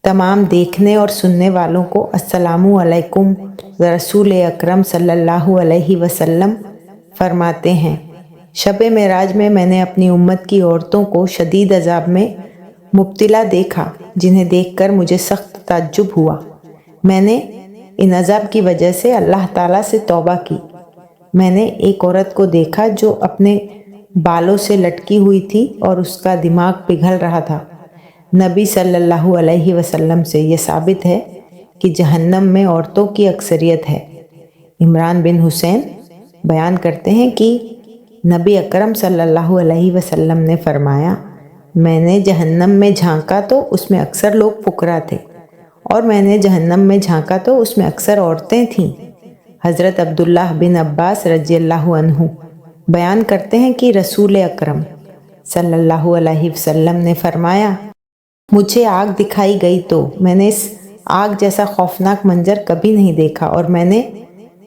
तमाम देखने और सुनने वालों को अस्सलामु अलैकुम। रसूल अकरम सल्लल्लाहु अलैहि वसल्लम फरमाते हैं, शब मेराज में मैंने अपनी उम्मत की औरतों को शदीद अजाब में मुब्तला देखा, जिन्हें देखकर मुझे सख्त ताज्जुब हुआ। मैंने इन अजाब की वजह से अल्लाह ताला से तौबा की। मैंने एक औरत को देखा जो अपने बालों से लटकी हुई थी और उसका दिमाग पिघल रहा था। नबी सल्लल्लाहु अलैहि वसल्लम से ये साबित है कि जहन्नम में औरतों की अक्सरियत है। इमरान बिन हुसैन बयान करते हैं कि नबी अकरम सल्लल्लाहु अलैहि वसल्लम ने फरमाया, मैंने जहन्नम में झांका तो उसमें अक्सर लोग फुकरा थे, और मैंने जहन्नम में झांका तो उसमें अक्सर औरतें थीं। हज़रत अब्दुल्लाह बिन अब्बास रज़ियल्लाहु अन्हु बयान करते हैं कि रसूल अकरम सल्लल्लाहु अलैहि वसल्लम ने फरमाया, मुझे आग दिखाई गई तो मैंने इस आग जैसा खौफनाक मंजर कभी नहीं देखा, और मैंने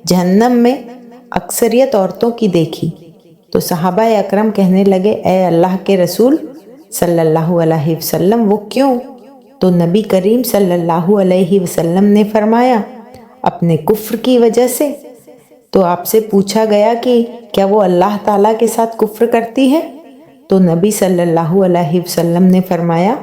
जहन्नम में अक्सरियत औरतों की देखी। तो सहाबा अकरम कहने लगे, ए अल्लाह के रसूल सल्लल्लाहु अलैहि वसल्लम, वो क्यों? तो नबी करीम सल्लल्लाहु अलैहि वसल्लम ने फरमाया, अपने कुफ्र की वजह से। तो आपसे पूछा गया कि क्या वो अल्लाह ताला के साथ कुफ्र करती है? तो नबी सल्लल्लाहु अलैहि वसल्लम ने फरमाया,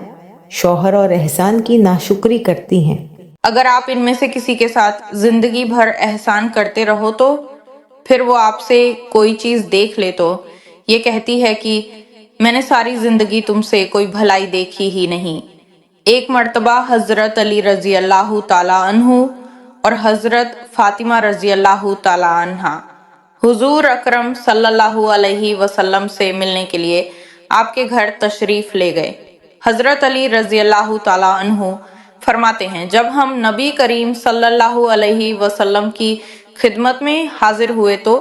शौहर और एहसान की नाशुक्री करती हैं। अगर आप इनमें से किसी के साथ जिंदगी भर एहसान करते रहो तो फिर वो आपसे कोई चीज देख ले तो ये कहती है कि मैंने सारी जिंदगी तुमसे कोई भलाई देखी ही नहीं। एक मर्तबा हजरत अली रजी अल्लाह ताला अन्हु और हजरत फातिमा रजी अल्लाह ताला अन्हा हुजूर अकरम सल्लल्लाहु अलैहि वसल्लम से मिलने के लिए आपके घर तशरीफ ले गए। हजरत अली रजी अल्लाह ताला अन्हु फरमाते हैं, जब हम नबी करीम सल्लल्लाहु अलैहि वसल्लम की खिदमत में हाजिर हुए तो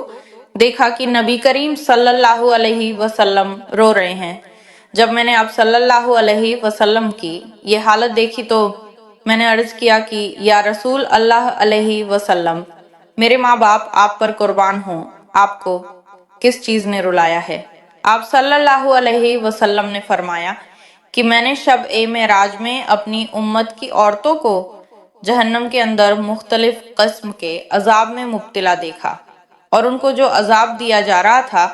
देखा कि नबी करीम सल्लल्लाहु अलैहि वसल्लम रो रहे हैं। जब मैंने आप सल्लल्लाहु अलैहि वसल्लम की ये हालत देखी तो मैंने अर्ज किया कि या रसूल अल्लाह अलैहि वसल्लम, मेरे माँ बाप आप पर कुर्बान हों, आपको किस चीज ने रुलाया है? आप सल्लल्लाहु अलैहि वसल्लम ने फरमाया कि मैंने शब ए मेराज में अपनी उम्मत की औरतों को जहन्नम के अंदर मुख्तलिफ किस्म के अजाब में मुब्तला देखा, और उनको जो अजाब दिया जा रहा था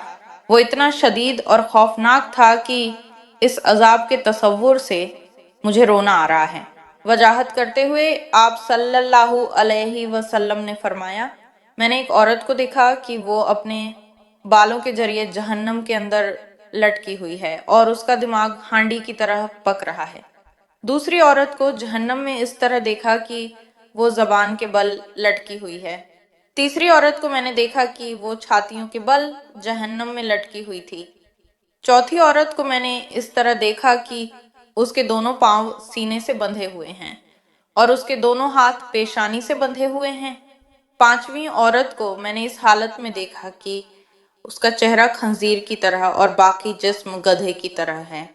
वो इतना शदीद और खौफनाक था कि इस अजाब के तसव्वुर से मुझे रोना आ रहा है। वजाहत करते हुए आप सल्लल्लाहु अलैहि वसल्लम ने फरमाया, मैंने एक औरत को देखा कि वो अपने बालों के जरिए जहन्नम के अंदर लटकी हुई है और उसका दिमाग हांडी की तरह पक रहा है। दूसरी औरत को जहन्नम में इस तरह देखा कि वो जबान के बल लटकी हुई है। तीसरी औरत को मैंने देखा कि वो छातियों के बल जहन्नम में लटकी हुई थी। चौथी औरत को मैंने इस तरह देखा कि उसके दोनों पांव सीने से बंधे हुए हैं और उसके दोनों हाथ पेशानी से बंधे हुए हैं। पांचवी औरत को मैंने इस हालत में देखा कि उसका चेहरा खंजीर की तरह और बाकी जिस्म गधे की तरह है,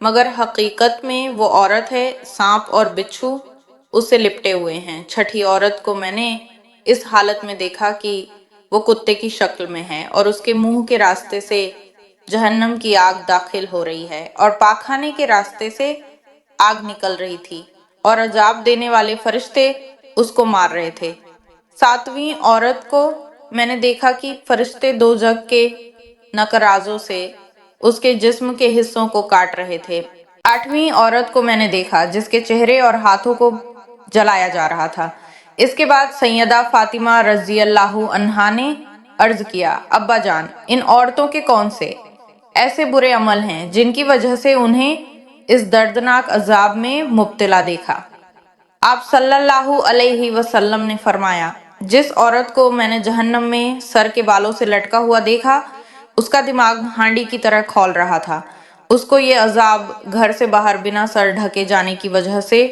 मगर हकीकत में वो औरत है। सांप और बिच्छू उससे लिपटे हुए हैं। छठी औरत को मैंने इस हालत में देखा कि वो कुत्ते की शक्ल में है और उसके मुंह के रास्ते से जहन्नम की आग दाखिल हो रही है और पाखाने के रास्ते से आग निकल रही थी और अजाब देने वाले फरिश्ते उसको मार रहे थे। सातवीं औरत को मैंने देखा कि फरिश्ते दोजख के नकराजों से उसके जिस्म के हिस्सों को काट रहे थे। आठवीं औरत को मैंने देखा जिसके चेहरे और हाथों को जलाया जा रहा था। इसके बाद सैयदा फातिमा रजी अल्लाह अन्हा ने अर्ज किया, अब्बा जान, इन औरतों के कौन से ऐसे बुरे अमल हैं जिनकी वजह से उन्हें इस दर्दनाक अजाब में मुब्तला देखा? आप सल्लल्लाहु अलैहि वसल्लम ने फरमाया, जिस औरत को मैंने जहन्नम में सर के बालों से लटका हुआ देखा, उसका दिमाग हांडी की तरह खौल रहा था। उसको ये अजाब घर से बाहर बिना सर ढके जाने की वजह से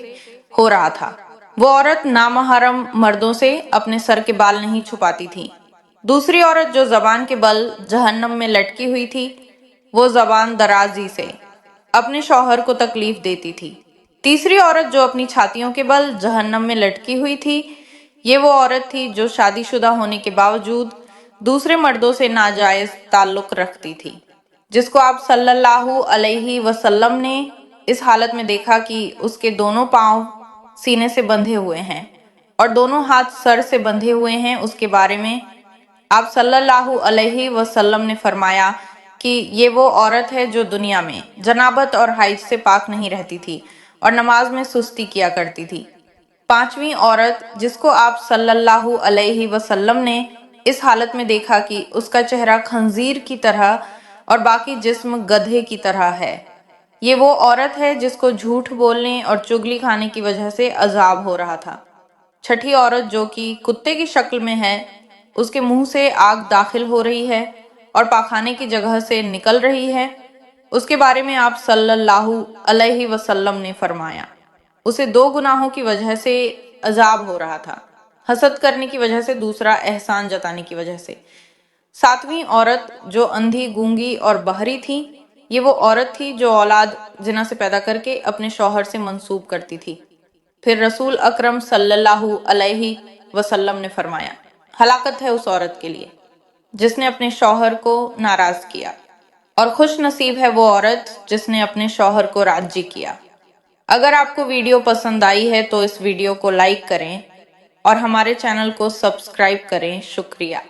हो रहा था। वो औरत नामहरम मर्दों से अपने सर के बाल नहीं छुपाती थी। दूसरी औरत जो जबान के बल जहन्नम में लटकी हुई थी, वो जबान दराजी से अपने शौहर को तकलीफ देती थी। तीसरी औरत जो अपनी छातियों के बल जहन्नम में लटकी हुई थी, ये वो औरत थी जो शादीशुदा होने के बावजूद दूसरे मर्दों से नाजायज ताल्लुक रखती थी, जिसको आप सल्लल्लाहु अलैहि वसल्लम ने इस हालत में देखा कि उसके दोनों पांव सीने से बंधे हुए हैं और दोनों हाथ सर से बंधे हुए हैं, उसके बारे में आप सल्लल्लाहु अलैहि वसल्लम ने फरमाया कि ये वो औरत है जो दुनिया में जनाबत और हाइज से पाक नहीं रहती थी और नमाज में सुस्ती किया करती थी। पांचवी औरत जिसको आप सल्लल्लाहु अलैहि वसल्लम ने इस हालत में देखा कि उसका चेहरा खंजीर की तरह और बाकी जिस्म गधे की तरह है, ये वो औरत है जिसको झूठ बोलने और चुगली खाने की वजह से अजाब हो रहा था। छठी औरत जो कि कुत्ते की शक्ल में है, उसके मुंह से आग दाखिल हो रही है और पाखाने की जगह से निकल रही है, उसके बारे में आप सल्लल्लाहु अलैहि वसल्लम ने फरमाया उसे 2 गुनाहों की वजह से अजाब हो रहा था, हसद करने की वजह से, दूसरा एहसान जताने की वजह से। सातवीं औरत जो अंधी, गूंगी और बहरी थी, ये वो औरत थी जो औलाद जिना से पैदा करके अपने शौहर से मंसूब करती थी। फिर रसूल अकरम सल्लल्लाहु अलैहि वसल्लम ने फरमाया, हलाकत है उस औरत के लिए जिसने अपने शौहर को नाराज किया और खुश नसीब है वो औरत जिसने अपने शौहर को राजी किया। अगर आपको वीडियो पसंद आई है तो इस वीडियो को लाइक करें और हमारे चैनल को सब्सक्राइब करें। शुक्रिया।